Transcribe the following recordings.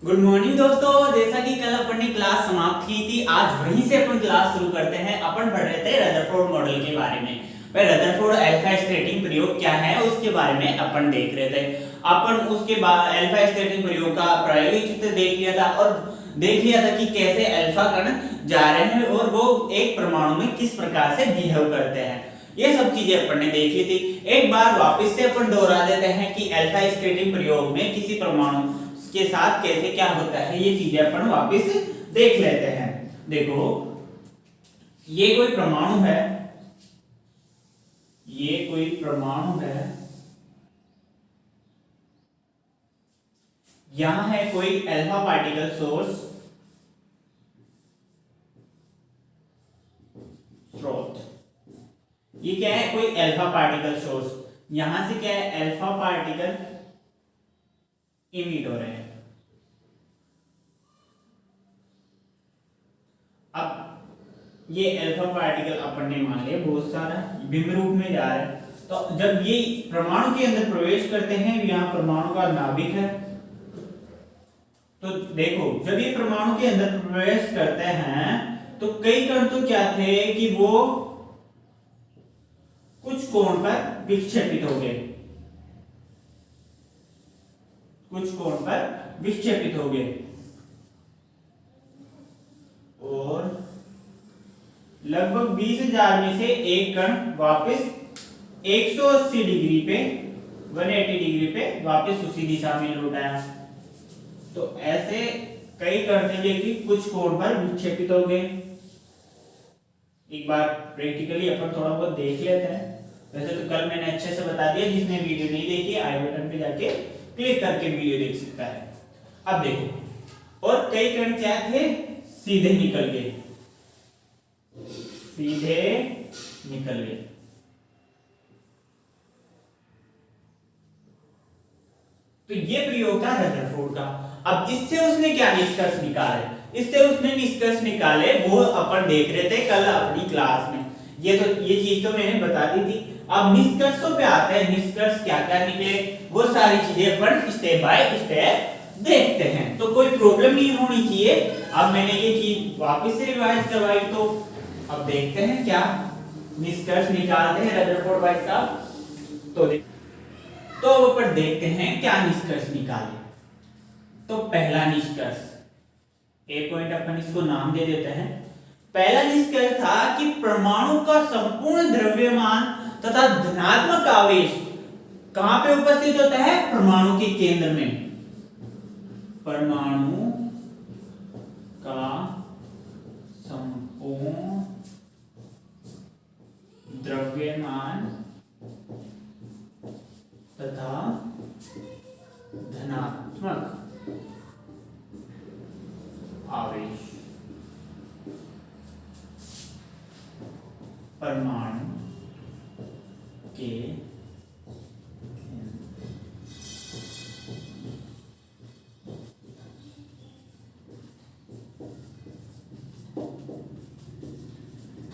Good morning दोस्तों, जैसा कि कल अपन ने क्लास समाप्त की थी, आज वहीं से अपन क्लास शुरू करते हैं। अपन पढ़ रहे थे रदरफोर्ड मॉडल के बारे में। भाई रदरफोर्ड अल्फा स्केटिंग प्रयोग क्या है उसके बारे में अपन देख रहे थे। अपन उसके बाद अल्फा स्केटिंग प्रयोग का प्रायोगिक चित्र देख लिया था और देख लिया था कि कैसे अल्फा कण जा रहे हैं और वो एक परमाणु में किस प्रकार से बिहेव करते हैं। ये सब चीजें अपन ने देख ली थी। एक बार वापस से अपन दोहरा देते हैं कि अल्फा स्केटिंग प्रयोग में किसी परमाणु के साथ कैसे क्या होता है, ये चीजें अपन वापस देख लेते हैं। देखो, ये कोई परमाणु है, ये कोई परमाणु है, यहां है कोई अल्फा पार्टिकल सोर्स स्रोत। ये क्या है? कोई अल्फा पार्टिकल सोर्स। यहां से क्या है? अल्फा पार्टिकल इमिट हो रहे हैं। अब ये अल्फा पार्टिकल अपन ने मान लिया बहुत सारा बिंब रूप में जा रहा है। तो जब ये परमाणु के अंदर प्रवेश करते हैं, यहाँ परमाणु का नाभिक है, तो देखो जब ये परमाणु के अंदर प्रवेश करते हैं तो कई कण तो क्या थे कि वो कुछ कोण पर विक्षेपित हो गए, कुछ कोण पर विक्षेपित हो गए और लगभग 20,000 में से एक कण वापस 180 डिग्री पे 180 डिग्री पे वापस उसी दिशा में लौट आया। तो ऐसे कई कण थे कि कुछ कोण पर विक्षेपित हो गए। एक बार प्रैक्टिकली अपन थोड़ा बहुत देख लेते हैं। वैसे तो कल मैंने अच्छे से बता दिया, जिसने वीडियो नहीं देखी आई बटन पे जाके क्लिक करके वीडियो देख सकता है। अब देखो, और कई कण क्या थे? सीधे निकल गए, सीधे निकल गए। तो ये प्रयोग था रदरफोर्ड का। अब इससे उसने क्या निष्कर्ष निकाले? इससे उसने निष्कर्ष निकाले वो अपन देख रहे थे कल अपनी क्लास में। ये चीज तो मैंने बता दी थी। अब निष्कर्षों पे आते हैं। निष्कर्ष क्या क्या निकले वो सारी चीजें अपन स्टेप बाय स्टेप देखते हैं, तो कोई प्रॉब्लम नहीं होनी चाहिए। अब मैंने ये चीज वापस से रिवाइज करवाई, तो अब देखते हैं क्या निष्कर्ष निकालते हैं रदरफोर्ड भाई साहब। तो ऊपर देखते हैं क्या निष्कर्ष निकाले। तो पहला निष्कर्ष, एक पॉइंट अपन इसको नाम दे देते हैं। पहला निष्कर्ष था कि परमाणु का संपूर्ण द्रव्यमान तथा धनात्मक आवेश कहां पे उपस्थित होता है? परमाणु के केंद्र में। परमाणु का संपूर्ण द्रव्यमान तथा धनात्मक आवेश परमाणु के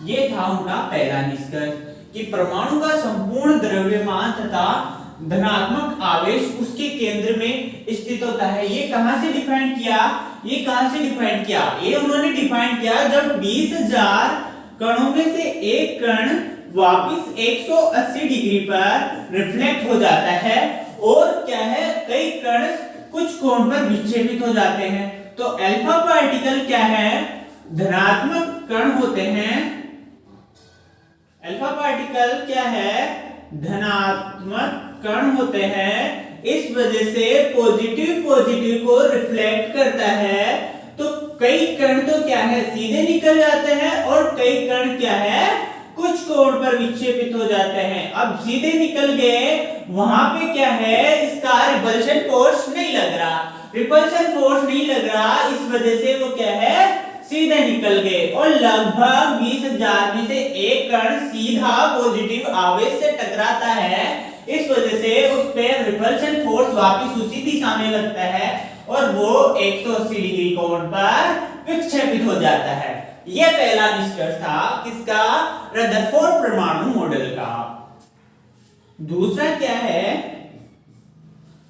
ये था उनका पहला निष्कर्ष कि परमाणु का संपूर्ण द्रव्यमान तथा धनात्मक आवेश उसके केंद्र में स्थित होता है। ये कहां से डिफाइन किया? ये कहां से डिफाइन किया? ये उन्होंने डिफाइन किया जब 20,000 कणों में से एक कण वापस 180 डिग्री पर रिफ्लेक्ट हो जाता है और क्या है, कई कण कुछ कोण पर विक्षेपित हो जाते हैं। तो अल्फा पार्टिकल क्या है? धनात्मक कण होते हैं। अल्फा पार्टिकल क्या है? धनात्मक कण होते हैं। इस वजह से पॉजिटिव को रिफ्लेक्ट करता है। तो कई कण तो क्या है? सीधे निकल जाते हैं और कई कण क्या है? कुछ कोण पर विक्षेपित हो जाते हैं। अब सीधे निकल गए, वहां पे क्या है? इसका रिपल्शन फोर्स नहीं लग रहा, रिपल्शन फोर्स नहीं लग रहा, इस वजह से वो क्या है? सीधे निकल गए और लगभग 20,000 में से एक कण सीधा पॉजिटिव आवेश से टकराता है। इस वजह से उस पे रिपल्शन फोर्स वापस उसी दिशा में लगता है और वो 180 डिग्री कोण पर विक्षेपित हो जाता है। यह पहला निष्कर्ष था किसका? रदरफोर्ड परमाणु मॉडल का। दूसरा क्या है,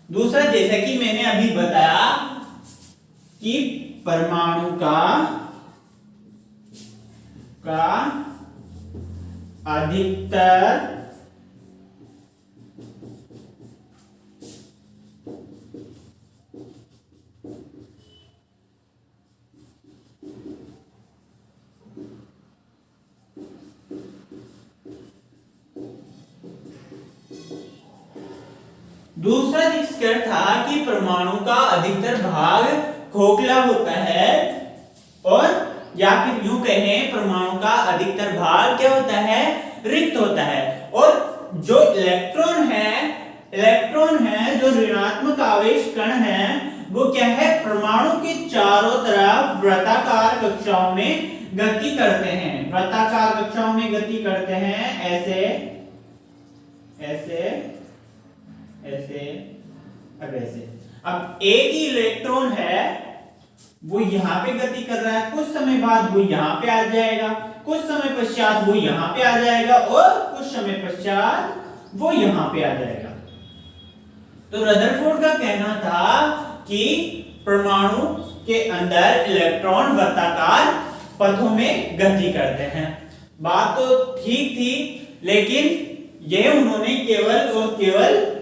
दूसरा जैसा कि मैंने अभी बताया कि परमाणु का अधिकतर दूसरा जिक्र था कि परमाणु का अधिकतर भाग खोखला होता है, और या फिर यूं कहें परमाणु का अधिकतर भाग क्या होता है, रिक्त होता है। और जो इलेक्ट्रॉन है जो ऋणात्मक आवेश कण है, वो क्या है, परमाणु के चारों तरफ वृत्ताकार कक्षाओं में गति करते हैं, वृत्ताकार कक्षाओं में गति करते हैं, ऐसे ऐसे ऐसे अब ऐसे। अब एक ही इलेक्ट्रॉन है, वो यहां पे गति कर रहा है, कुछ समय बाद वो यहां पे आ जाएगा, कुछ समय पश्चात वो यहां पे आ जाएगा, और कुछ समय पश्चात वो यहां पे आ जाएगा। तो रदरफोर्ड का कहना था कि परमाणु के अंदर इलेक्ट्रॉन वृत्ताकार पथों में गति करते हैं। बात तो ठीक थी, लेकिन यह उन्होंने केवल और केवल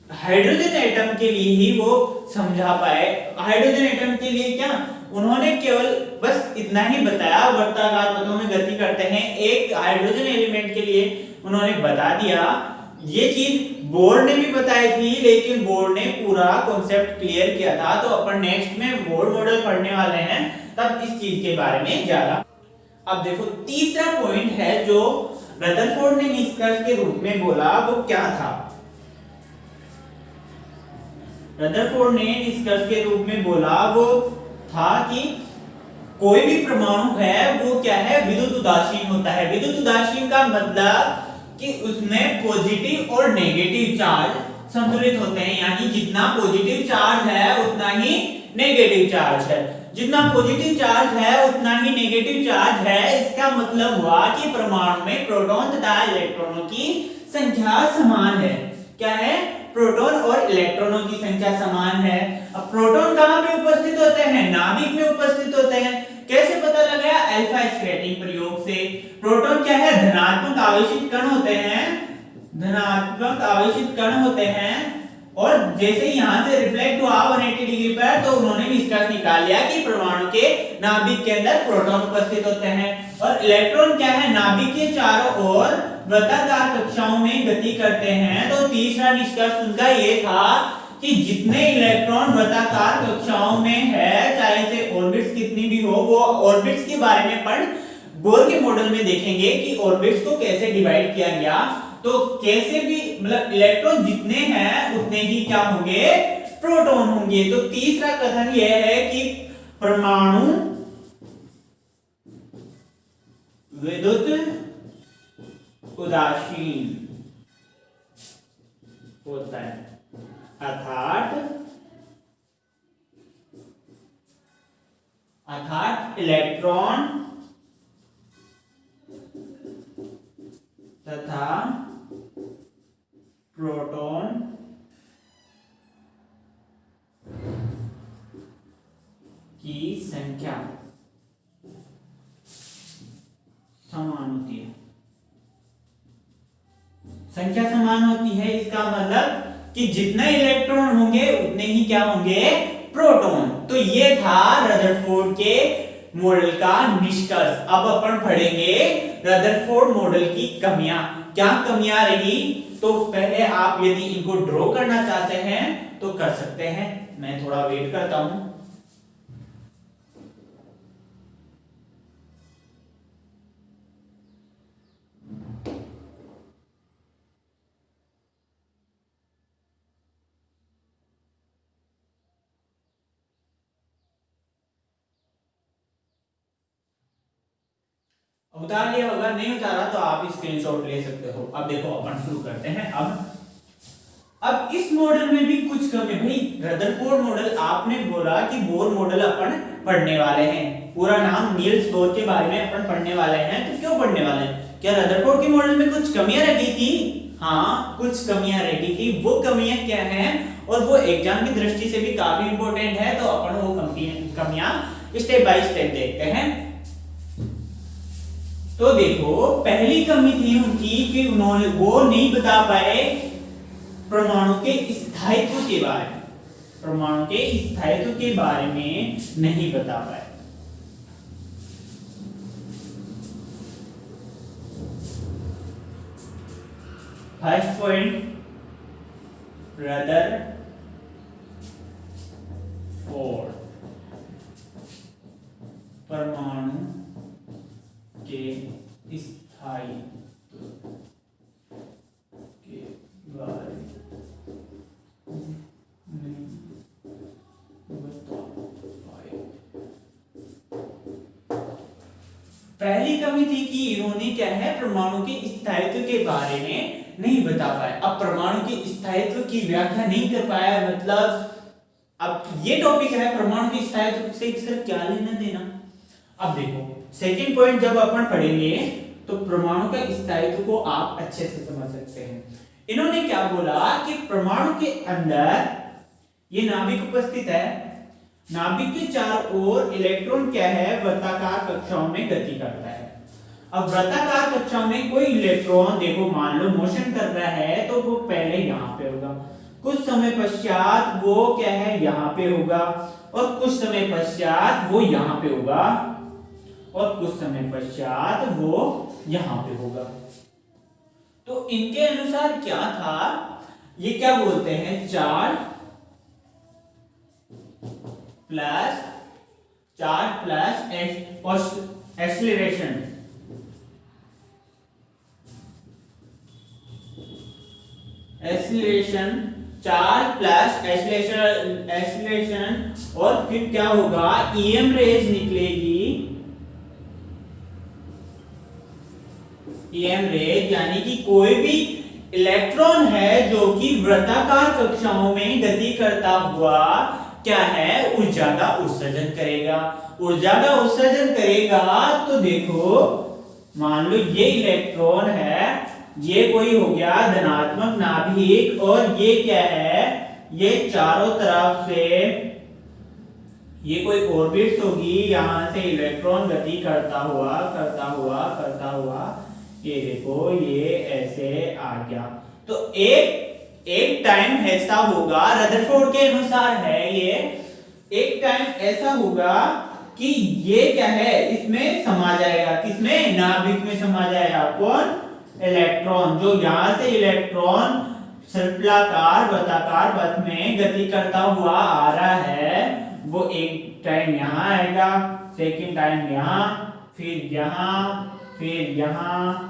हाइड्रोजन एटम के लिए ही वो समझा पाए। हाइड्रोजन एटम के लिए क्या, उन्होंने केवल बस इतना ही बताया, वृत्ताकार पथों में गति करते हैं। एक हाइड्रोजन एलिमेंट के लिए उन्होंने बता दिया। ये चीज बोर्ड ने भी बताई थी, लेकिन बोर्ड ने पूरा कॉन्सेप्ट क्लियर किया था। तो अपन नेक्स्ट में बोर्ड मॉडल पढ़ने वाले हैं, तब इस चीज के बारे में ज्यादा। अब देखो तीसरा पॉइंट है जो रदरफोर्ड ने निष्कर्ष के रूप में बोला, वो क्या था। रदरफोर्ड ने निष्कर्ष के रूप में बोला वो था कि कोई भी परमाणु है वो क्या है, विद्युत उदासीन होता है। विद्युत उदासीन का मतलब कि उसमें पॉजिटिव और नेगेटिव चार्ज संतुलित होते हैं, यानी जितना पॉजिटिव चार्ज है उतना ही नेगेटिव चार्ज है, जितना पॉजिटिव चार्ज है उतना ही नेगेटिव चार्ज है। इसका मतलब हुआ कि परमाणु में प्रोटॉन तथा इलेक्ट्रॉनों की संख्या समान है। क्या है, प्रोटॉन और इलेक्ट्रॉनों की संख्या समान है। अब प्रोटॉन कहां पे उपस्थित होते हैं, नाभिक में उपस्थित होते हैं। कैसे पता लगा, अल्फा स्कैटरिंग प्रयोग से। प्रोटॉन क्या है, धनात्मक आवेशित कण होते हैं, धनात्मक आवेशित कण होते हैं, और जैसे यहां से रिफ्लेक्ट हुआ 180 डिग्री पर, तो उन्होंने निष्कर्ष निकाल लिया कि परमाणु के नाभिक के अंदर प्रोटॉन उपस्थित होते हैं। और इलेक्ट्रॉन क्या है, नाभिक के चारों ओर वृत्ताकार कक्षाओं में गति करते हैं। तो तीसरा निष्कर्ष उनका ये था कि जितने इलेक्ट्रॉन वृत्ताकार कक्षाओं में है, चाहे से ऑर्बिट्स कितनी भी हो, वो ऑर्बिट्स के बारे में अपन बोर के मॉडल में देखेंगे कि ऑर्बिट्स को कैसे डिवाइड किया गया। तो कैसे भी मतलब इलेक्ट्रॉन जितने हैं उतने ही क्या होंगे, प्रोटॉन होंगे। तो तीसरा कथन यह है कि परमाणु विद्युत उदासीन होता है, अर्थात इलेक्ट्रॉन तथा प्रोटॉन की संख्या समान होती है। संख्या समान होती है, इसका मतलब कि जितने इलेक्ट्रॉन होंगे उतने ही क्या होंगे, प्रोटॉन। तो ये था रदरफोर्ड के मॉडल का निष्कर्ष। अब अपन पढ़ेंगे रदरफोर्ड मॉडल की कमियां। क्या कमियां रही, तो पहले आप यदि इनको ड्रॉ करना चाहते हैं तो कर सकते हैं। मैं थोड़ा वेट करता हूं। उतार लिया होगा, नहीं उतारा तो आप स्क्रीनशॉट ले सकते हो। अब देखो अपन शुरू करते हैं। अब इस मॉडल में भी कुछ कमी। भाई रदरफोर्ड मॉडल आपने बोला कि बोर मॉडल अपन पढ़ने वाले हैं, पूरा नाम नील्स बोर के बारे में अपन पढ़ने वाले हैं। तो क्यों पढ़ने वाले हैं, क्या रदरफोर्ड के मॉडल में कुछ कमियां रह गई थी? हाँ, कुछ कमियां रह गई थी। वो कमियां क्या हैं और वो एग्जाम की दृष्टि से भी काफी इंपॉर्टेंट है, तो अपन वो कमियां स्टेप बाय स्टेप देखते हैं। तो देखो, पहली कमी थी उनकी कि उन्होंने वो नहीं बता पाए परमाणु के स्थायित्व के बारे में, परमाणु के स्थायित्व के बारे में नहीं बता पाए। फर्स्ट पॉइंट, रदरफोर्ड परमाणु के स्थायित्व के बारे में नहीं बता पाए। पहली कमी थी कि इन्होंने क्या है, परमाणु के स्थायित्व के बारे में नहीं बता पाया। अब परमाणु के स्थायित्व की व्याख्या नहीं कर पाया, मतलब अब ये टॉपिक है परमाणु के स्थायित्व से सिर्फ क्या लेना देना। अब देखो, सेकंड पॉइंट जब अपन पढ़ेंगे तो परमाणु का स्थायित्व को आप अच्छे से समझ सकते हैं। इन्होंने क्या बोला कि परमाणु के अंदर ये नाभिक उपस्थित है, नाभिक के चारों ओर इलेक्ट्रॉन क्या है, वृत्ताकार कक्षाओं में गति करता है। अब वृत्ताकार कक्षाओं में कोई इलेक्ट्रॉन देखो मान लो मोशन कर रहा है, तो वो पहले यहाँ पे होगा, कुछ समय पश्चात वो क्या है यहाँ पे होगा, और कुछ समय पश्चात वो यहाँ पे होगा, और कुछ समय पश्चात वो यहाँ पे होगा। तो इनके अनुसार क्या था, ये क्या बोलते हैं, charge plus acceleration. Charge plus acceleration, और फिर क्या होगा, ईएम रेज निकलेगी, ईएम रेज यानी कि कोई भी इलेक्ट्रॉन है जो कि वृत्ताकार कक्षाओं में गति करता हुआ क्या है, ऊर्जा का उत्सर्जन करेगा। ऊर्जा का उत्सर्जन करेगा तो देखो मान लो ये इलेक्ट्रॉन है, ये कोई हो गया धनात्मक नाभिक, और ये क्या है, ये चारों तरफ से ये कोई ऑर्बिट्स होगी, यहां से इलेक्ट्रॉन गति करता हुआ ये देखो ये ऐसे आ गया। तो एक टाइम ऐसा होगा, रदरफोर्ड के अनुसार है ये, एक टाइम ऐसा होगा कि ये क्या है, इसमें समा जाएगा, किसमें, नाभिक में समा जाएगा। कौन, इलेक्ट्रॉन। जो यहां से इलेक्ट्रॉन सर्पिलाकार वृत्ताकार पथ में गति करता हुआ आ रहा है, वो एक टाइम यहाँ आएगा, सेकंड टाइम यहाँ, फिर यहाँ,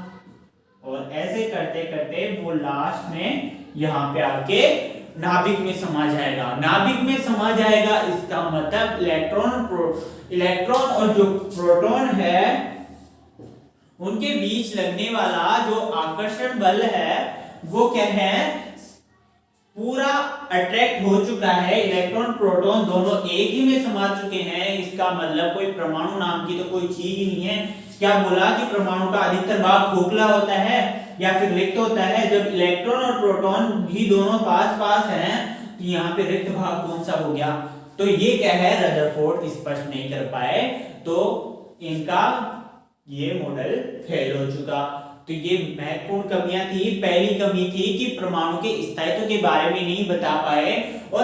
और ऐसे करते करते वो लास्ट में यहाँ पे आके नाभिक में समा जाएगा। नाभिक में समा जाएगा इसका मतलब इलेक्ट्रॉन और जो प्रोटॉन है उनके बीच लगने वाला जो आकर्षण बल है वो क्या है, पूरा अट्रैक्ट हो चुका है। इलेक्ट्रॉन प्रोटॉन दोनों एक ही में समा चुके हैं। इसका मतलब कोई परमाणु नाम की तो कोई चीज ही नहीं है। क्या बोला कि परमाणु का अधिकतर भाग खोखला होता है या फिर रिक्त होता है। जब इलेक्ट्रॉन और प्रोटॉन भी दोनों पास पास हैं तो यहाँ पे रिक्त भाग कौन सा हो गया। तो ये क्या है, रदरफोर्ड स्पष्ट नहीं कर पाए, तो इनका ये मॉडल फेल हो चुका। तो ये महत्वपूर्ण कमियां थी। पहली कमी थी कि परमाणु के स्थायित्व के बारे में नहीं बता पाए, और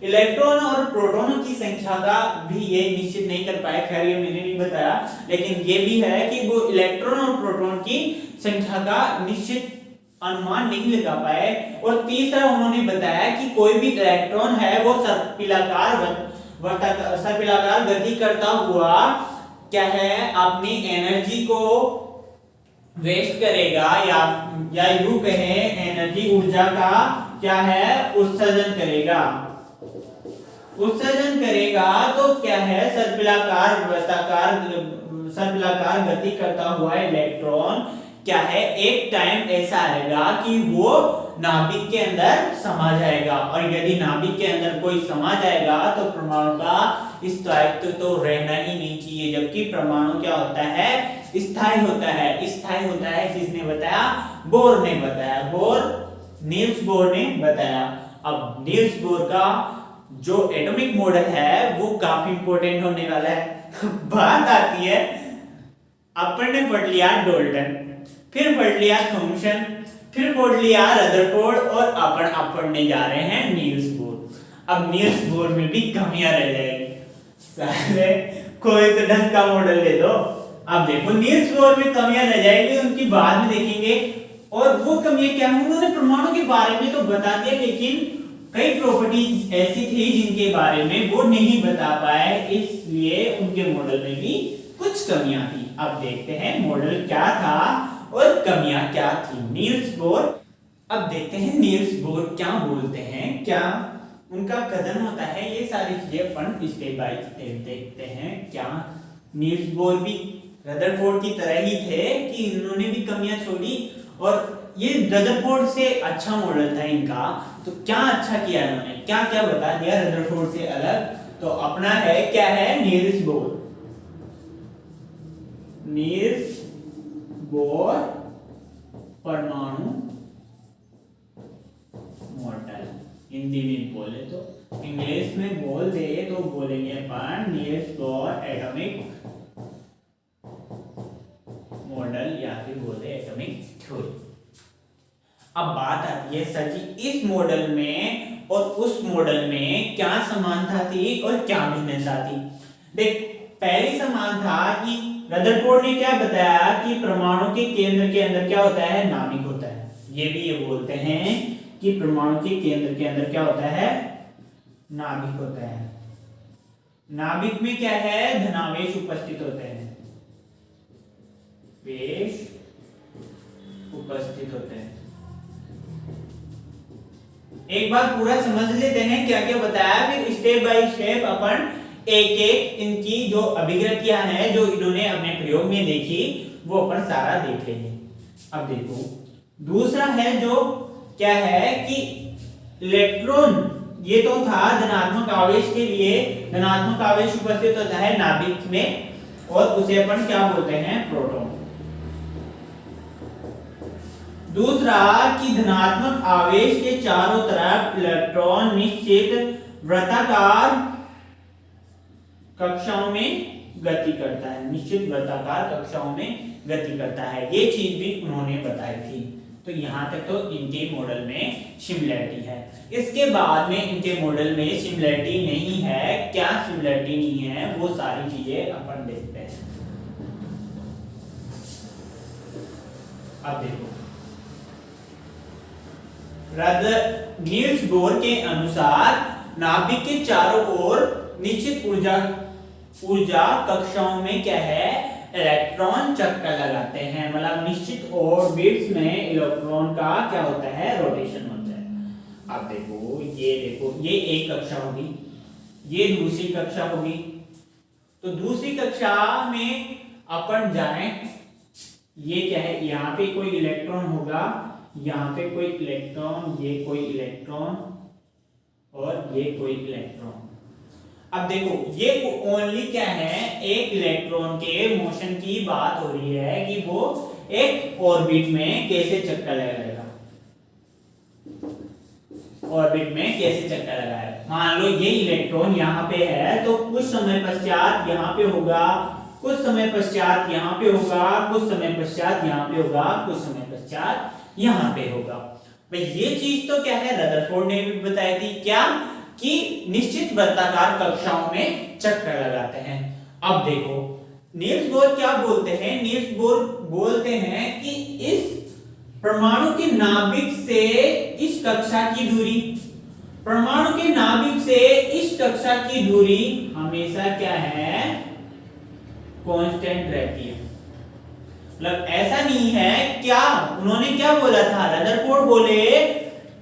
इलेक्ट्रॉन और प्रोटॉनों की संख्या का भी ये निश्चित नहीं कर पाए। खैर ये मैंने नहीं बताया, लेकिन ये भी है कि वो इलेक्ट्रॉन और प्रोटॉन की संख्या का निश्चित अनुमान नहीं लगा पाए। और तीसरा उन्होंने बताया कि कोई भी इलेक्ट्रॉन है वो सर्पिलाकार गति करता हुआ क्या है, अपनी एनर्जी को वेस्ट करेगा, या यूं कहें एनर्जी ऊर्जा का क्या है, उत्सर्जन करेगा। तो क्या है, सर्पिलाकार गति करता हुआ इलेक्ट्रॉन क्या है, एक टाइम ऐसा आएगा कि वो नाभिक के अंदर समा जाएगा, और यदि नाभिक के अंदर कोई समा जाएगा तो परमाणु का स्थायित्व तो रहना ही नहीं चाहिए, जबकि परमाणु क्या होता है, स्थायी होता है। स्थायी होता है किसने बताया, बोर ने बताया, नील्स बोर ने बताया। अब नील्स बोर का जो एटॉमिक मॉडल है वो काफी इंपॉर्टेंट होने वाला है। बात आती है, अपन ने पढ़ लिया डाल्टन, फिर पढ़ लिया थॉमसन, फिर पढ़ लिया रदरफोर्ड, और अपन पढ़ने जा रहे हैं नील्स बोर। अब नील्स बोर में भी कमियां रह जाएगी, साले कोई तो ढंग का मॉडल ले दो। अब देखो नील्स बोर में कमियां रह जाएगी, उनकी बाद में देखेंगे। और वो कमियां क्या है, उन्होंने परमाणु के बारे में तो बता दिया, लेकिन कई प्रॉपर्टीज ऐसी थी जिनके बारे में वो नहीं बता पाए, इसलिए उनके मॉडल में भी कुछ कमियां थी। अब देखते हैं मॉडल क्या था और कमियां क्या थी नील्स बोर। अब देखते हैं नील्स बोर क्या बोलते हैं, क्या उनका कथन होता है, ये सारी चीजें अपन स्टेप बाय स्टेप देखते हैं। क्या नील्स बोर भी रदरफोर्ड की तरह ही थे कि इन्होंने भी कमियां छोड़ी, और ये रदरफोर्ड से अच्छा मॉडल था इनका, तो क्या अच्छा किया इन्होंने, क्या क्या बता दिया रदरफोर्ड से अलग। तो अपना है क्या है, नील्स बोर परमाणु मॉडल। हिंदी में बोले तो, इंग्लिश में बोल दे तो बोलेंगे अपन नील्स बोर एटॉमिक मॉडल, या फिर बोले एटॉमिक थ्योरी। अब बात आती है सर जी, इस मॉडल में और उस मॉडल में क्या समानता थी और क्या भिन्नता थी। देख, पहली समान था कि रदरफोर्ड ने क्या बताया कि परमाणु के केंद्र के अंदर क्या होता है, नाभिक होता है। ये भी ये बोलते हैं कि परमाणु के केंद्र के अंदर क्या होता है, नाभिक होता है। नाभिक में क्या है, धनावेश उपस्थित होते हैं, वेश उपस्थित होते हैं। एक बार पूरा समझ लेते हैं क्या क्या बताया, फिर स्टेप बाय स्टेप अपन एक एक इनकी जो अभिव्यक्तियां हैं जो इन्होंने अपने प्रयोग में देखी वो अपन सारा देख लेंगे। अब देखो, दूसरा है जो क्या है कि इलेक्ट्रॉन, ये तो था धनात्मक आवेश के लिए, धनात्मक आवेश उपस्थित होता है नाभिक में, और उसे अपन क्या बोलते हैं, प्रोटॉन। दूसरा कि धनात्मक आवेश के चारों तरफ इलेक्ट्रॉन निश्चित वृत्ताकार कक्षाओं में गति करता है, निश्चित वृत्ताकार कक्षाओं में गति करता है। ये चीज भी उन्होंने बताई थी। तो यहां तक तो इनके मॉडल में सिमिलरिटी है। इसके बाद में इनके मॉडल में सिमिलरिटी नहीं है, क्या सिमिलरिटी नहीं है वो सारी चीजें अपन देखते हैं। अब देखो, नील्स बोर के अनुसार नाभिक के चारों ओर निश्चित ऊर्जा कक्षाओं में क्या है, इलेक्ट्रॉन चक्कर लगाते हैं, मतलब निश्चित ऑर्बिट्स में इलेक्ट्रॉन का क्या होता है, रोटेशन होता है। अब देखो, ये एक कक्षा होगी, ये दूसरी कक्षा होगी। तो दूसरी कक्षा में अपन जाएं, ये क्या है, यहाँ पे कोई इलेक्ट्रॉन होगा, यहाँ पे कोई इलेक्ट्रॉन, ये कोई इलेक्ट्रॉन और ये कोई इलेक्ट्रॉन। अब देखो, ये ओनली क्या है, एक इलेक्ट्रॉन के मोशन की बात हो रही है कि वो एक ऑर्बिट में कैसे चक्कर लगाएगा, ऑर्बिट में कैसे चक्कर लगाएगा। मान लो ये इलेक्ट्रॉन यहाँ पे है, तो कुछ समय पश्चात यहाँ पे होगा, कुछ समय पश्चात यहाँ पे होगा, कुछ समय पश्चात यहाँ पे होगा, कुछ समय पश्चात यहाँ पे होगा। भाई ये चीज तो क्या है, रदरफोर्ड ने भी बताई थी, क्या कि निश्चित वृत्ताकार कक्षाओं में चक्कर लगाते हैं। अब देखो, नील्स बोर क्या बोलते हैं, नील्स बोर बोलते हैं कि इस परमाणु के नाभिक से इस कक्षा की दूरी, परमाणु के नाभिक से इस कक्षा की दूरी हमेशा क्या है, कांस्टेंट रहती है। मतलब ऐसा नहीं है, क्या उन्होंने क्या बोला था, रदरफोर्ड बोले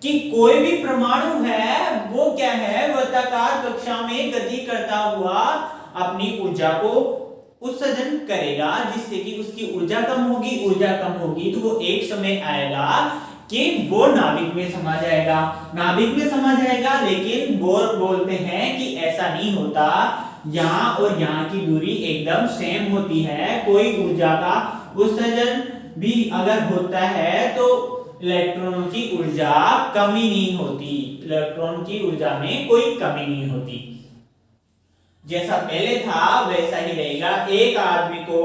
कि कोई भी परमाणु है वो क्या है, वृत्ताकार कक्षा में गति करता हुआ अपनी ऊर्जा को उत्सर्जन करेगा, जिससे कि उसकी ऊर्जा कम होगी तो वो एक समय आएगा कि वो नाभिक में समा जाएगा। लेकिन बोर बोलते हैं कि ऐसा नहीं होता, यहाँ और यहाँ की दूरी एकदम सेम होती है। कोई ऊर्जा का उत्सर्जन भी अगर होता है तो इलेक्ट्रॉनों की ऊर्जा कमी नहीं होती, इलेक्ट्रॉन की ऊर्जा में कोई कमी नहीं होती। जैसा पहले था वैसा ही रहेगा। एक आदमी को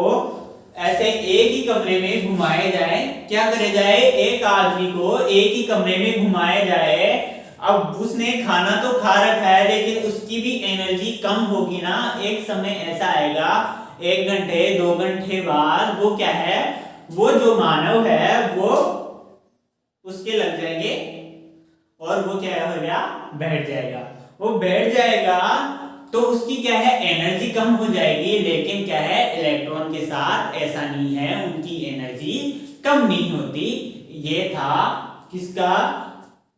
ऐसे एक ही कमरे में घुमाया जाए, क्या करे जाए, एक आदमी को एक ही कमरे में घुमाया जाए। अब उसने खाना तो खा रखा है लेकिन उसकी भी एनर्जी कम होगी ना। एक समय ऐसा आएगा 1 घंटे 2 घंटे बाद वो क्या है, वो जो मानव है वो उसके लग जाएंगे और वो क्या हो गया, बैठ जाएगा। वो बैठ जाएगा तो उसकी क्या है, एनर्जी कम हो जाएगी। लेकिन क्या है, इलेक्ट्रॉन के साथ ऐसा नहीं है, उनकी एनर्जी कम नहीं होती। ये था किसका,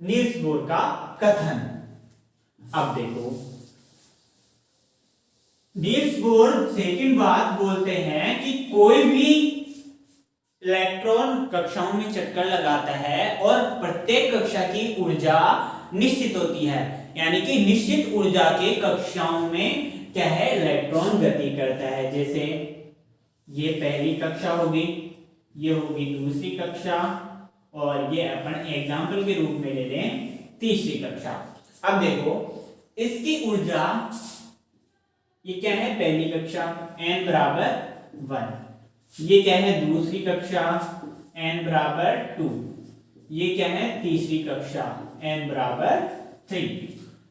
नील्स बोर का कथन। अब देखो नील्स बोर सेकंड बात बोलते हैं कि कोई भी इलेक्ट्रॉन कक्षाओं में चक्कर लगाता है और प्रत्येक कक्षा की ऊर्जा निश्चित होती है, यानी कि निश्चित ऊर्जा के कक्षाओं में क्या है, इलेक्ट्रॉन गति करता है। जैसे ये पहली कक्षा होगी, ये होगी दूसरी कक्षा, और ये अपन एग्जाम्पल के रूप में ले लें तीसरी कक्षा। अब देखो इसकी ऊर्जा, ये क्या है, पहली कक्षा n बराबर 1, ये क्या है दूसरी कक्षा n बराबर 2, ये क्या है तीसरी कक्षा n बराबर 3।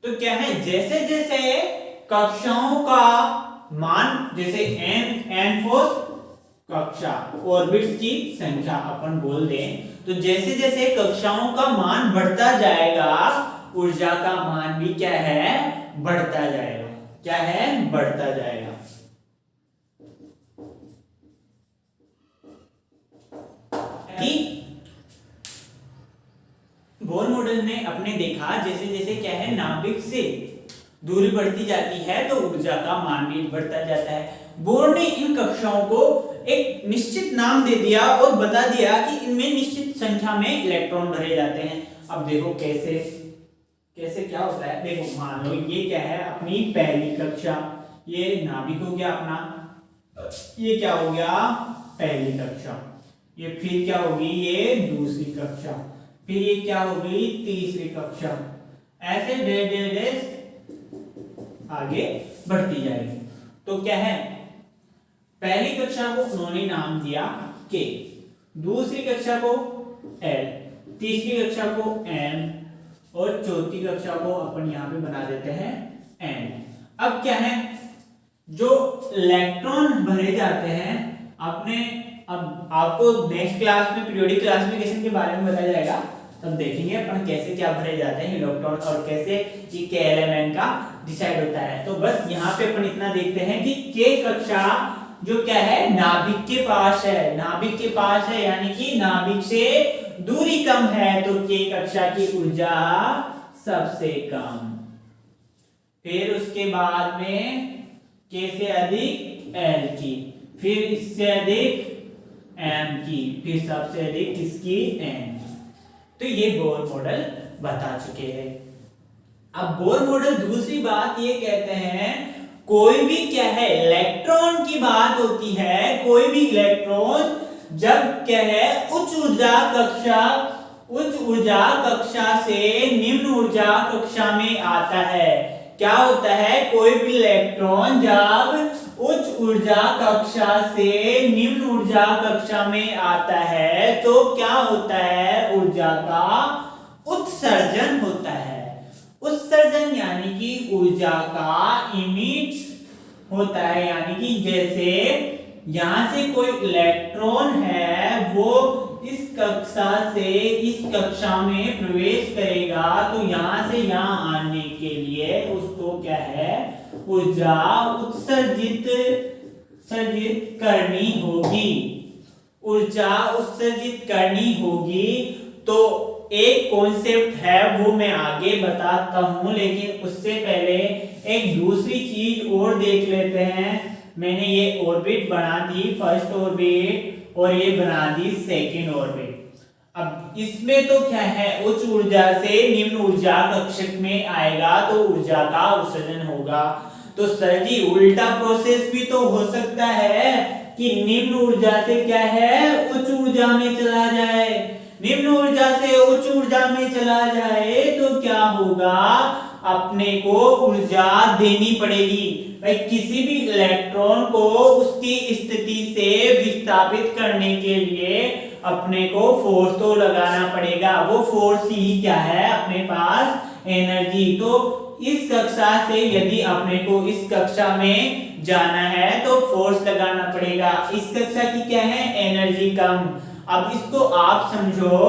तो क्या है, जैसे जैसे कक्षाओं का मान, जैसे n4 कक्षा ऑर्बिट्स की संख्या अपन बोल दें, तो जैसे जैसे कक्षाओं का मान बढ़ता जाएगा ऊर्जा का मान भी क्या है, बढ़ता जाएगा। क्या है, बढ़ता जाएगा। बोर मॉडल में अपने देखा जैसे जैसे क्या है, नाभिक से दूरी बढ़ती जाती है तो ऊर्जा का मान भी बढ़ता जाता है। बोर ने इन कक्षाओं को एक निश्चित नाम दे दिया और बता दिया कि इनमें निश्चित संख्या में इलेक्ट्रॉन भरे जाते हैं। अब देखो कैसे कैसे क्या होता है। देखो मान लो ये क्या है, अपनी पहली कक्षा, ये नाभिक हो गया अपना, ये क्या हो गया पहली कक्षा, ये फिर क्या होगी ये दूसरी कक्षा, फिर ये क्या होगी तीसरी कक्षा, ऐसे धीरे आगे बढ़ती जाएगी। तो क्या है, पहली कक्षा को उन्होंने नाम दिया K, दूसरी कक्षा को L, तीसरी कक्षा को M और चौथी कक्षा को अपन यहाँ पे बना देते हैं N। अब क्या है, जो इलेक्ट्रॉन भरे जाते हैं अपने, अब आपको नेक्स्ट क्लास में पीरियोडिक क्लासिफिकेशन के बारे में बताया जाएगा, तब देखेंगे अपन कैसे क्या भरे जाते हैं इलेक्ट्रॉन और कैसे ये K एलिमेंट का डिसाइड होता है। तो बस यहाँ पे अपन इतना देखते हैं कि K कक्षा जो क्या है, नाभिक के पास है, नाभिक के पास है, यानी कि नाभिक से दूरी कम है तो K कक्षा की ऊर्जा सबसे कम। फिर उसके बाद में K से अधिक L की, फिर इससे अधिक M की, फिर सबसे अधिक किसकी, N की। तो ये बोर मॉडल बता चुके हैं। अब बोर मॉडल दूसरी बात ये कहते हैं, कोई भी क्या है इलेक्ट्रॉन की बात होती है, कोई भी इलेक्ट्रॉन जब क्या है उच्च ऊर्जा कक्षा से निम्न ऊर्जा कक्षा में आता है। क्या होता है, कोई भी इलेक्ट्रॉन जब उच्च ऊर्जा कक्षा से निम्न ऊर्जा कक्षा में आता है तो क्या होता है, ऊर्जा का उत्सर्जन होता है। उत्सर्जन यानी कि ऊर्जा का इमिट होता है, यानी कि जैसे यहां से कोई इलेक्ट्रॉन है वो इस कक्षा से इस कक्षा में प्रवेश करेगा तो यहां से यहां आने के लिए उसको क्या है, ऊर्जा उत्सर्जित करनी होगी, ऊर्जा उत्सर्जित करनी होगी। तो एक कॉन्सेप्ट है वो मैं आगे बताता हूं, लेकिन उससे पहले एक दूसरी चीज और देख लेते हैं। मैंने ये ऑर्बिट बना दी फर्स्ट ऑर्बिट और ये बना दी सेकंड ऑर्बिट। अब इसमें तो क्या है, उच्च ऊर्जा से निम्न ऊर्जा कक्षक में आएगा तो ऊर्जा का उत्सर्जन होगा। तो सर जी उल्टा प्रोसेस भी तो हो सकता है कि निम्न ऊर्जा से क्या है उच्च ऊर्जा में चला जाए, निम्न ऊर्जा से उच्च ऊर्जा में चला जाए तो क्या होगा, अपने को ऊर्जा देनी पड़ेगी। भाई किसी भी इलेक्ट्रॉन को उसकी स्थिति से विस्थापित करने के लिए अपने को फोर्स तो लगाना पड़ेगा, वो फोर्स ही क्या है अपने पास एनर्जी। तो इस कक्षा से यदि अपने को इस कक्षा में जाना है तो फोर्स लगाना पड़ेगा। इस कक्षा की क्या है एनर्जी कम। अब इसको आप समझो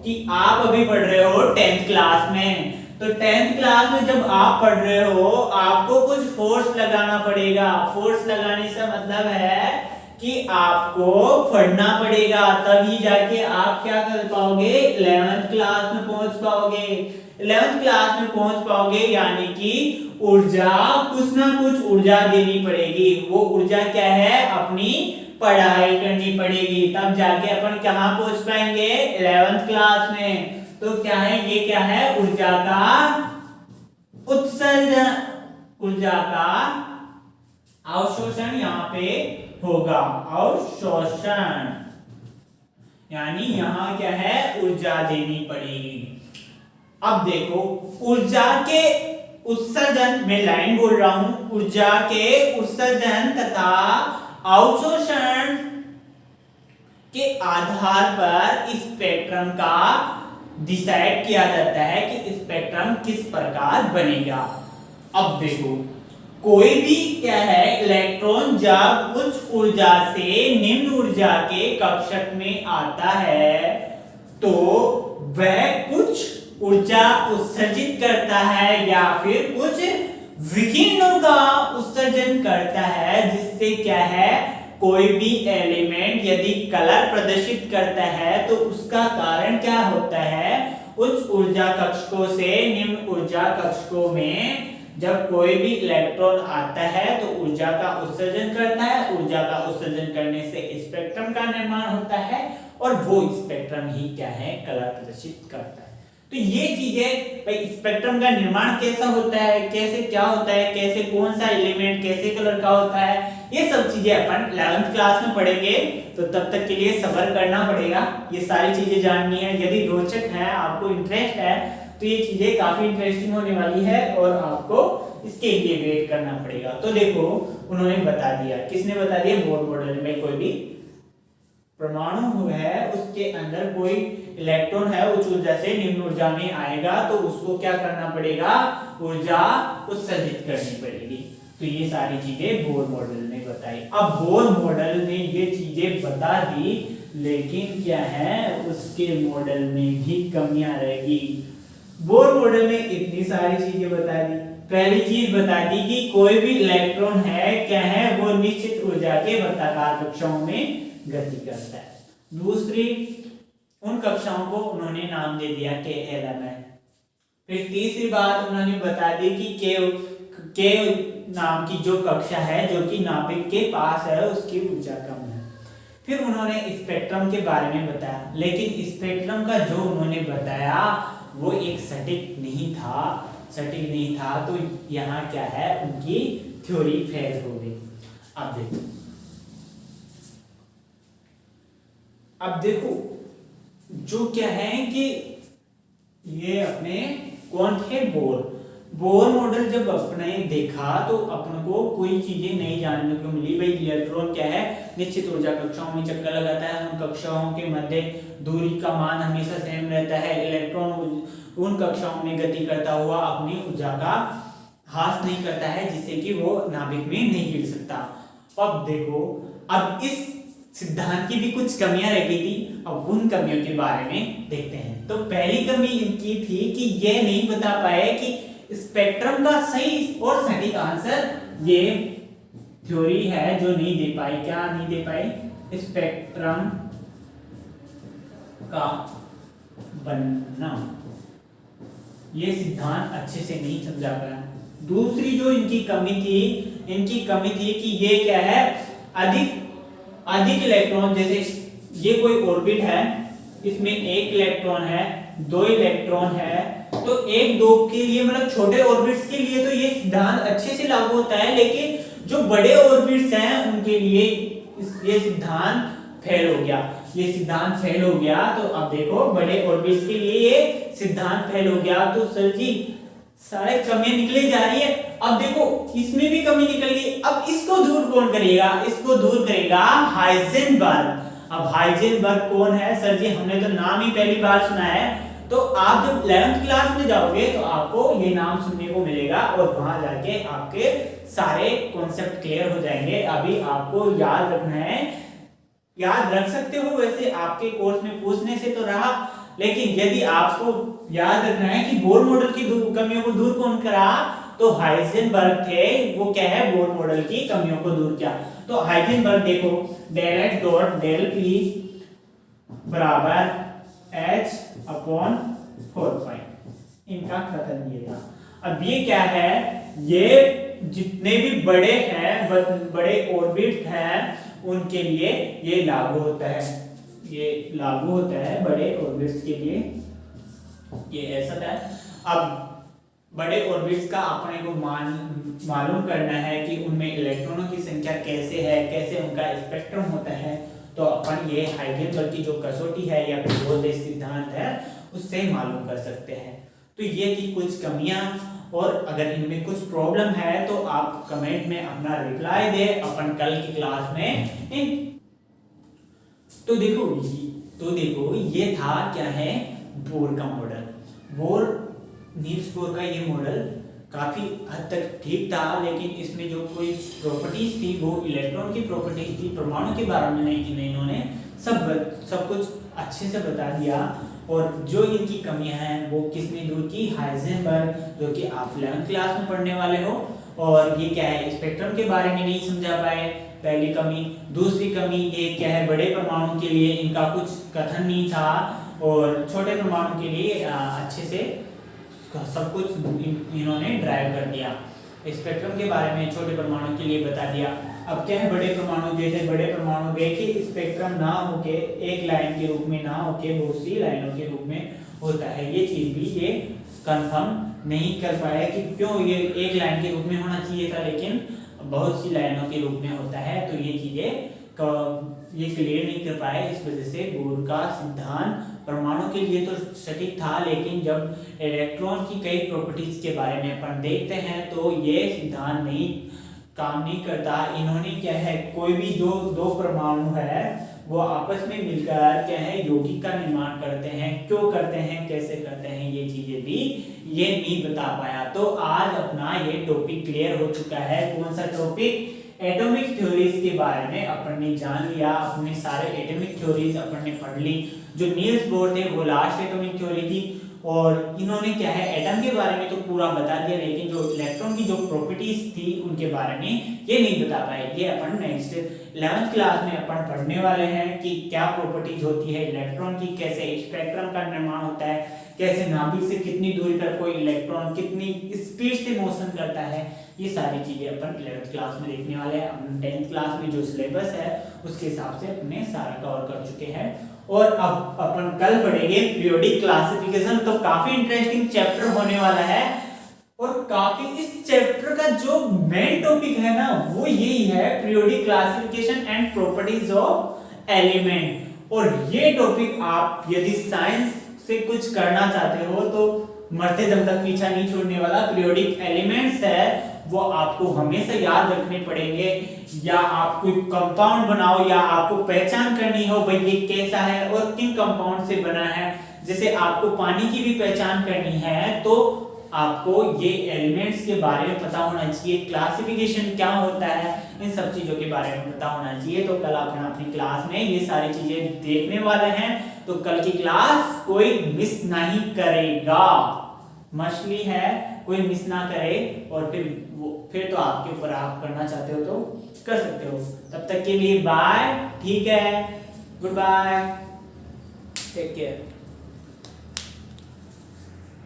कि आप अभी पढ़ रहे हो 10th क्लास में, तो 10th क्लास में जब आप पढ़ रहे हो आपको कुछ फोर्स लगाना पड़ेगा। फोर्स लगाने से मतलब है कि आपको पढ़ना पड़ेगा, तभी जाके आप क्या कर पाओगे 11th क्लास में पहुंच पाओगे। 11th क्लास में पहुंच पाओगे यानी कि ऊर्जा कुछ ना कुछ ऊर्जा देनी पड़ेगी। वो ऊर्जा क्या है, अपनी पढ़ाई करनी पड़ेगी, तब जाके अपन कहां पहुंच पाएंगे 11th क्लास में। तो क्या है, ये क्या है ऊर्जा का उत्सर्जन, ऊर्जा का अवशोषण यहाँ पे होगा, अवशोषण यानी यहाँ क्या है ऊर्जा देनी पड़ेगी। अब देखो ऊर्जा के उत्सर्जन, मैं लाइन बोल रहा हूं, ऊर्जा के उत्सर्जन तथा अवशोषण के आधार पर स्पेक्ट्रम का डिसाइड किया जाता है कि स्पेक्ट्रम किस प्रकार बनेगा। अब देखो कोई भी क्या है इलेक्ट्रॉन जब उच्च ऊर्जा से निम्न ऊर्जा के कक्षक में आता है तो वह कुछ ऊर्जा उत्सर्जित करता है या फिर कुछ विकिरणों का उत्सर्जन करता है, जिससे क्या है कोई भी एलिमेंट यदि कलर प्रदर्शित करता है तो उसका कारण क्या होता है, उच्च ऊर्जा कक्षकों से निम्न ऊर्जा कक्षकों में जब कोई भी इलेक्ट्रॉन आता है तो ऊर्जा का उत्सर्जन करता है, ऊर्जा का उत्सर्जन करने से स्पेक्ट्रम का निर्माण होता है और वो स्पेक्ट्रम ही क्या है कलर प्रदर्शित करता है। तो ये चीजें भाई स्पेक्ट्रम का निर्माण कैसा होता है, कैसे क्या होता है, कैसे कौन सा एलिमेंट कैसे कलर का होता है, ये सब चीजें अपन 11th क्लास में पढ़ेंगे। तो तब तक के लिए सब्र करना पड़ेगा, ये सारी चीजें जाननी है। यदि रोचक है, आपको इंटरेस्ट है तो ये चीजें काफी इंटरेस्टिंग होने वाली है और आपको इसके लिए वेट करना पड़ेगा। तो देखो उन्होंने बता दिया, किसने बता दिया, बोर मॉडल में कोई भी परमाणु है उसके अंदर कोई इलेक्ट्रॉन है उच्च ऊर्जा से निम्न ऊर्जा में आएगा तो उसको क्या करना पड़ेगा, ऊर्जा उत्सर्जित करनी पड़ेगी। तो ये सारी चीजें बोर मॉडल ने बताई। अब बोर मॉडल ने ये चीजें बता दी, लेकिन क्या है उसके मॉडल में भी कमियां रहेगी। बोर मॉडल ने इतनी सारी चीजें बता दी। पहली चीज बता दी कि कोई भी इलेक्ट्रॉन है क्या है वो निश्चित ऊर्जा के वृत्ताकार कक्षाओं में गति करता है। दूसरी, उन कक्षाओं को उन्होंने नाम दे दिया के एलिमेंट। फिर तीसरी बात उन्होंने बता दी कि के नाम की जो कक्षा है जो कि नाभिक के पास है उसकी ऊर्जा कम है। फिर उन्होंने स्पेक्ट्रम के बारे में बताया, लेकिन स्पेक्ट्रम का जो उन्होंने बताया वो एक सटीक नहीं था, तो यहाँ क्या है उनकी थ्योरी फेल हो गई। अब देखो जो क्या है कि ये अपने कौन थे, बोर मॉडल जब अपने देखा तो अपन को कोई चीजें नहीं जानने को मिली। भाई इलेक्ट्रॉन क्या है निश्चित ऊर्जा कक्षाओं में चक्कर लगाता है, उन कक्षाओं के मध्य दूरी का मान हमेशा सेम रहता है, इलेक्ट्रॉन उन कक्षाओं में गति करता हुआ अपनी ऊर्जा का ह्रास नहीं करता है जिससे कि वो नाभिक में नहीं गिर सकता। अब देखो अब इस सिद्धांत की भी कुछ कमियां रह गई थी, अब उन कमियों के बारे में देखते हैं। तो पहली कमी इनकी थी कि ये नहीं बता पाए कि स्पेक्ट्रम का सही और सटीक आंसर, ये थ्योरी है जो नहीं दे पाई। क्या नहीं दे पाई, स्पेक्ट्रम का बनना, ये सिद्धांत अच्छे से नहीं समझा पाया। दूसरी जो इनकी कमी थी इनकी कमी थी कि ये क्या है, अधिक इलेक्ट्रॉन, जैसे ये कोई ऑर्बिट है, इसमें एक इलेक्ट्रॉन है, दो इलेक्ट्रॉन है, तो एक दो के लिए मतलब छोटे ऑर्बिट्स के लिए तो ये सिद्धांत अच्छे से लागू होता है, लेकिन जो बड़े ऑर्बिट्स हैं उनके लिए ये सिद्धांत फेल हो गया। ये सिद्धांत फेल हो गया, तो अब देखो बड़े ऑर्बिट्स के लिए ये सिद्धांत फेल हो गया, तो सर जी सारे कमियां निकली जा रही है। अब देखो इसमें भी कमी निकल गई, अब इसको दूर कौन करेगा, इसको दूर करेगा हाइजेनबर्ग। अब हाइजेनबर्ग कौन है सर जी, हमने तो नाम ही पहली बार सुना है, तो आप जब 11th क्लास में जाओगे तो आपको ये नाम सुनने को मिलेगा और वहां जाके आपके सारे कॉन्सेप्ट क्लियर हो जाएंगे। अभी आपको याद रखना है, याद रख सकते हो वैसे आपके कोर्स में पूछने से तो रहा, लेकिन यदि आपको याद रखना है कि बोर मॉडल की कमियों को दूर कौन करा, तो हाइजेनबर्ग थे, वो क्या है बोर मॉडल की कमियों को दूर किया। तो हाइजेनबर्ग देखो del H dot del P बराबर H अपॉन 4 पाई, इनका कथन ये था। अब ये क्या है, ये जितने भी बड़े हैं, बड़े ऑर्बिट हैं, उनके लिए ये लागू होता है, ये लागू होता है बड़े ऑर्बिट्स के लिए, ये ऐसा था। अब बड़े ऑर्बिट्स का अपने को मालूम करना है कि उनमें इलेक्ट्रॉनों की संख्या कैसे है, कैसे उनका स्पेक्ट्रम होता है, तो अपन ये हाइजेनबर्ग की जो कसौटी है या फिर बोल्ट्ज सिद्धांत है उससे मालूम कर सकते हैं। तो ये थी कुछ कमियां, और अगर इनमें कुछ प्रॉब्लम है तो आप कमेंट में अपना रिप्लाई दे, अपन कल की क्लास में तो देखो ये था क्या है बोर का मॉडल। नील्स बोर का ये मॉडल काफी हद तक ठीक था, लेकिन इसमें जो कोई प्रॉपर्टीज थी वो इलेक्ट्रॉन की प्रॉपर्टीज थी, परमाणु के बारे में नहीं थी। इन्होंने सब कुछ अच्छे से बता दिया, और जो इनकी कमियां हैं वो किसने दूर की, हाइजेनबर्ग, जो कि आप 11th क्लास में पढ़ने वाले हो। और ये क्या है, स्पेक्ट्रम के बारे में नहीं समझा पाए, पहली कमी। दूसरी कमी ये क्या है, बड़े परमाणु के लिए इनका कुछ कथन नहीं था, और छोटे परमाणु के लिए अच्छे से सब कुछ इन्होंने ड्राइव कर दिया। स्पेक्ट्रम के बारे में छोटे परमाणु के लिए बता दिया। अब क्या है, बड़े परमाणु, जैसे बड़े परमाणु देखिए स्पेक्ट्रम ना होके एक लाइन के रूप में ना होके बहुत सी लाइनों के रूप में होता है। ये चीज भी ये कंफर्म नहीं कर पाया कि क्यों ये एक लाइन के रूप में होना चाहिए था, लेकिन बहुत सी लाइनों के रूप में होता है। तो ये चीजें ये क्लियर नहीं कर पाए, इस वजह से बोर का सिद्धांत परमाणु के लिए तो सटीक था, लेकिन जब इलेक्ट्रॉन की कई प्रॉपर्टीज के बारे में अपन देखते हैं तो ये सिद्धांत नहीं काम नहीं करता। इन्होंने क्या है, कोई भी जो दो परमाणु है वो आपस में मिलकर क्या है यौगिक का निर्माण करते हैं, क्यों करते हैं, कैसे करते हैं, ये चीजें भी ये नहीं बता पाया। तो आज अपना ये टॉपिक क्लियर हो चुका है। कौन सा टॉपिक, एटॉमिक थ्योरीज के बारे में अपन ने जान लिया, अपने सारे एटॉमिक थ्योरीज अपन ने पढ़ ली। जो नील्स बोर थे वो लास्ट एटॉमिक थ्योरी थी, और इन्होंने क्या है एटम के बारे में तो पूरा बता दिया, लेकिन जो इलेक्ट्रॉन की जो प्रॉपर्टीज थी उनके बारे में ये नहीं बता पाए। ये अपन नेक्स्ट 11th क्लास में अपन पढ़ने वाले हैं कि क्या प्रॉपर्टीज होती है इलेक्ट्रॉन की, कैसे स्पेक्ट्रम का निर्माण होता है, कैसे नाभिक से कितनी दूरी पर कोई इलेक्ट्रॉन कितनी स्पीड से मोशन करता है, ये सारी चीजें अपन 11th क्लास में देखने वाले हैं। अपन 10th क्लास में जो सिलेबस है उसके हिसाब से अपने सारा कवर कर चुके हैं, और अब अपन कल पढ़ेंगे पीरियोडिक क्लासिफिकेशन। तो काफी इंटरेस्टिंग चैप्टर होने वाला है, और काफी इस चैप्टर का जो मेन टॉपिक है ना वो यही है, periodic classification and properties of element. और ये टॉपिक आप यदि साइंस से कुछ करना चाहते हो तो मरते दम तक पीछा नहीं छोड़ने वाला। पीरियोडिक एलिमेंट्स है वो आपको हमेशा याद रखने पड़ेंगे, या आप कोई कंपाउंड बनाओ या आपको पहचान करनी हो भाई ये कैसा है और किन कंपाउंड से बना है। जैसे आपको पानी की भी पहचान करनी है तो आपको ये एलिमेंट्स के बारे में पता होना चाहिए, क्लासिफिकेशन क्या होता है, इन सब चीजों के बारे में पता होना चाहिए। तो कल अपन अपनी क्लास में ये सारी चीजें देखने वाले हैं, तो कल की क्लास कोई मिस नहीं करेगा, मछली है कोई मिस ना करे। और फिर तो आपके ऊपर, आप करना चाहते हो तो कर सकते हो। तब तक के लिए बाय, ठीक है, गुड बाय, टेक केयर।